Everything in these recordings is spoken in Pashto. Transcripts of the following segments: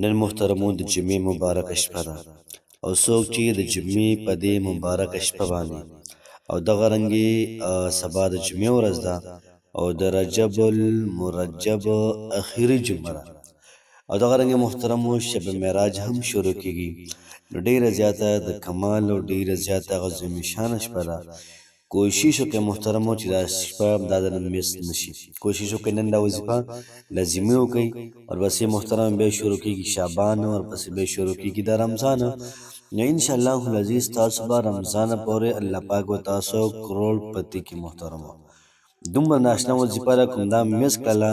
نن محترمو د جمعې مبارکه شپه ده او څوک چې د جمعې په دې مبارکه شپه باندې او دغه رنګې سبا د جمعې ورځ ده او د رجب المرجب اخري جمعه ده او دغه رنګې محترمو شب معراج هم شروع کیږي. نو ډیره زیاته د کمال او ډیره زیاته عظیم شان شپه ده. کوشش وکړئ محترمو چې دا شپه دا د نن میس نشي. کوشش وکړئ نن دا وظیفه لازمي وکړئ. ورپسې محترم بیا شروع کیږي شعبان، ورپسې بیا شروع کیږي د رمضان. نو انشاءالله العزیز تاسو به رمضان پورې الله پاک و تاسو کروڑ پتی کی محترمو دومره ناشنا وظیفه ده کوم دا میس کړله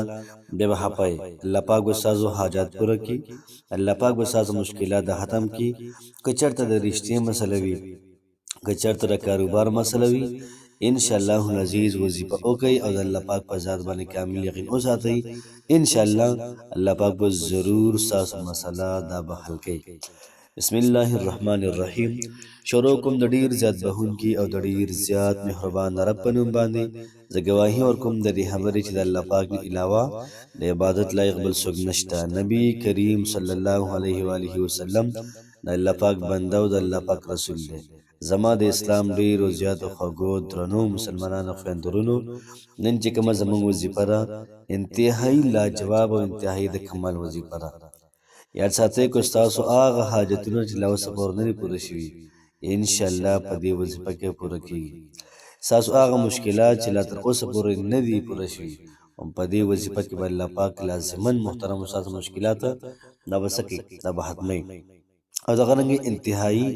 بیا به خفه الله پاک به ستاسو حاجات پوره کړي، الله پاک به ستاسو مشکلات ختم کړي. که چېرته د رښتیا مسله وي، که چېرته د کاروبار مسله وي، انشاءالله العزیز وظیفه وکړئ او د الله پاک په ذات باندې کامل یقین وساتئ. انشاءالله الله پاک به ضرور ستاسو مسله دا به حل کوي. بسم الله الرحمن الرحیم. شروع کوم د ډیر زیات بهونکي او د ډیر زیات مهربان رب په نوم باندې. زه ګواهي ورکوم د دې خبرې چې د الله پاک نه علاوه د عبادت لایق بل څوک نشته. نبی کریم صلی الله علیه و آله وسلم د الله پاک بنده او د الله پاک رسول دی. زما د اسلام ډیرو زیاتو خوږو درنو مسلمانانو خویندرونو، نن چې کومه زموږ وظیفه ده انتهایي لاجواب او انتهایي د کمال وظیفه ده. یاد ساتئ که ستاسو هغه حاجتونه چې لا اوسه پورې نه دي پوره شوي انشاءالله په دې وظیفه کې پوره کیږي. ستاسو هغه مشکلات چې لا تر اوسه پورې نه دي پوره شوي په دې وظیفه کې به الله پاک لازما محترم ستاسو مشکلات دا به څه کوي، دا به ختموي. او دغه رنګې انتهایي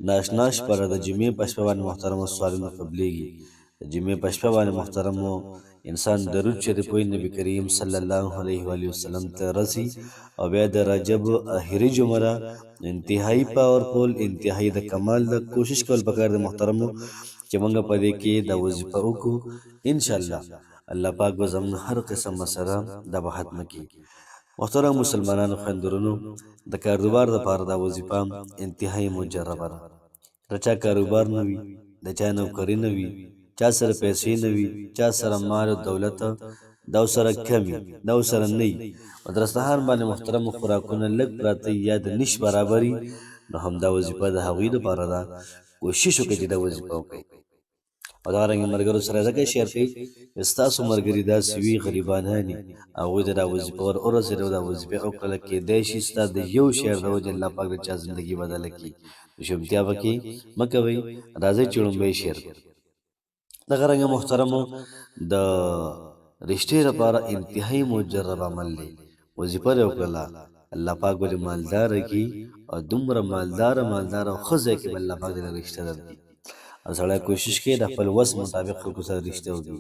ناشنا شپه د جمعې په شپه باندې محترمو سوالونه قبلیږي. د جمعې په شپه باندې محترمو انسان درود شریف وایي، نبی کریم صلی الله علیه و آله وسلم ته رسي. او بیا د رجب اخري جمعه ده، انتهایي پاورفول، انتهایي د کمال د کوشش کول پکار د محترمو چې موږ په دې کې د وظیفه وکړو. انشاءالله الله پاک به زموږ هر قسم مسله دا به ختمه کړي. محترم مسلمانانو خویندرونو، د کاروبار دپاره دا وظیفه انتهایي مجربه ده. د چا کاروبار نه وي، د چا نوکري نه وي، چا سره پیسې نه وي، چا سره مال او دولت دا سره کمی دا سره نه وي، په دسترخوان باندې محترم خوراکونه لږ پراته یا د نش برابري، نو همدا وظیفه د هغوی دپاره ده. کوشش وکړئ چې دا وظیفه وکړئ او دغرنګې ملګرو سره ځکه شیر کړئ ستاسو ملګري داسې وي غریبانان دي، هغوی ته دا وظیفه ور ورسېده او دا وظیفه وکړله، کیدای شي ستا د یو شعر د وجې الله پاک د چا زندګي بدله کړي. شومتیا پکې مه کوئ. راځئ چې لومړی شعر کوو. دغه رنګه محترمو د رشتې لپاره انتهایي مجرب عمل دی. وظیفه دې وکړله، الله پاک به دې مالداره کړي او دومره مالداره او ښه ځای کې به الله پاک دې رشته درکړي. او سړی کوشش کوي د خپل وس مطابق خلکو سره رشته وکړي.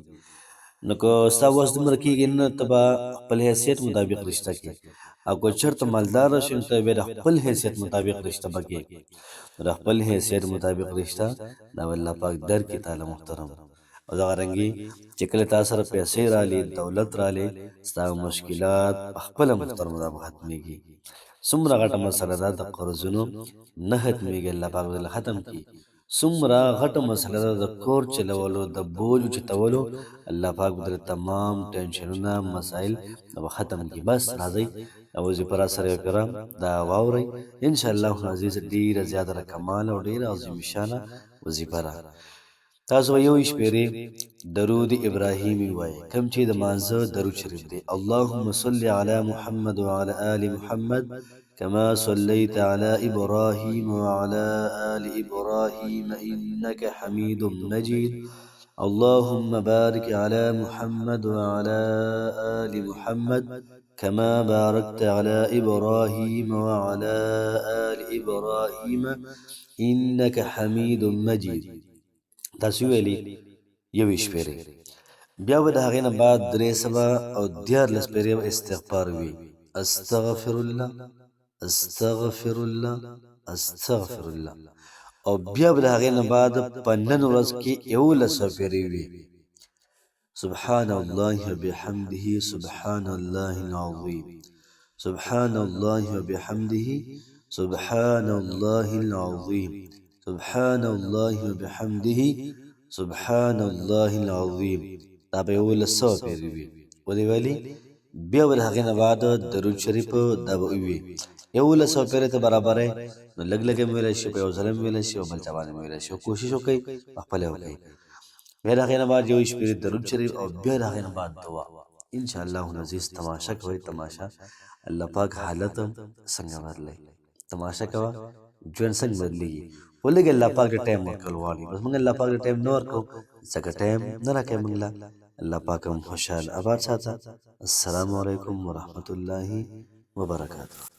نو که ستا وس دومره کېږي نه، ته به خپل حیثیت مطابق رشته کوې، او که چېرته مالداره شې نو ته بیا د خپل حیثیت مطابق رشته به کوې. نو د خپل حیثیت مطابق رشته دا به الله پاک درکړي تعالی محترم. او دغه رنګې چې کله تا سره پیسې رالې، دولت رالې، ستا مشکلات په خپله محترم دا به ختمېږي. څومره غټه مسله ده د قرضونو نه ختمېږي، الله پاک به ختم کړي. څومره غټه مسله ده د کور چلولو د بوج اوچتولو، الله پاک به درې تمام ټینشنونه مسایل به ختم کړي. بس راځئ دا وظیفه را سره وکړه، دا واورئ. انشاءالله العزیز ډېره زیاته د کمال او ډېره عظیم شانه وظیفه ده. تاسو به یو شپېرې درود ابراهیمي وایئ، کوم چې د مانځه درود شریف دی. اللهم صل علی محمد وعلى آل محمد كما صليت على إبراهيم وعلى آل إبراهيم إنك حميد مجيد. اللهم بارك على محمد وعلى آل محمد كما باركت على إبراهيم وعلى آل إبراهيم إنك حميد مجيد. تاسو ویلي یو شپېرې، بیا به د هغې نه بعد 300 او 14 پېرې استغفار وي. استغفر الله استغفر الله استغفر الله. او بیا به د هغې نه بعد په نن ورځ کې 11 پېرې وي. سبحان الله وبحمده سبحان الله العظیم، سبحان الله وبحمده سبحان الله العظیم، سبحان الله وبحمده سبحان الله العظیم. دا به 11 پېرې وي. ولې ویلي؟ بیا ول هغې نه بعد درود شریف دا به ووي 1100 پیرې ته برابرې نو لږ لږ مې ویلی شي په یو ځل مې ویلی شي او بل چا باندې مې ویلی شي کوشش وکړئ خپله وکړئ بیا د هغې نه بعد یو شپېرې درود شریف او بیا د هغې نه بعد دعا انشاءالله نعزیز تماشه کوئ تماشه الله پاک حالت څنګه بدلوي تماشه کوه ژوند څنګه بدلېږي خو لږ الله پاک ته ټایم ورکول غواړي بس موږ الله پاک ته ټایم نه ورکوو ځکه ټایم نه راکوي موږ له الله پاک هم خوشحال آباد ساته السلام علیکم ورحمة الله وبرکاته